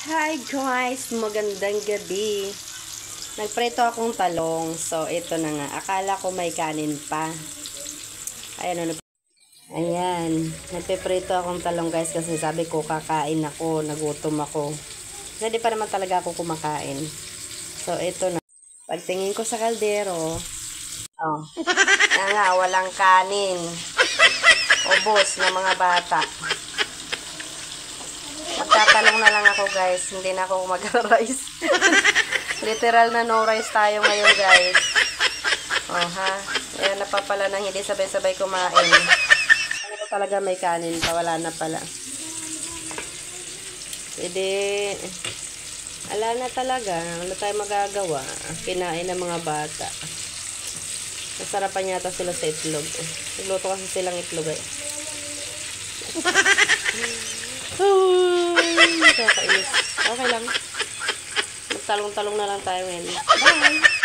Hi guys! Magandang gabi. Nagpreto akong talong. So, ito na nga. Akala ko may kanin pa. Ayan. Ayan. Nagpipreto akong talong guys kasi sabi ko kakain ako. Nagutom ako. Hindi pa naman talaga ako kumakain. So, ito na. Pagtingin ko sa kaldero. Oh. Nga, walang kanin. Ubos na mga bata. Magtatalong na lang ako guys, hindi na ako mag-rice. Literal na no rice tayo ngayon guys. Oh ha, ayan na pa pala nang hindi sabay-sabay kumain. Ano talaga may kanin pa, wala na pala. Hindi, ala na talaga, ano tayo magagawa. Kinain ng mga bata. Nasarapan yata sila sa itlog. Nagluto kasi silang itlog eh. Kakainis. Okay lang. Magtalong-talong na lang tayo ngayon. Bye!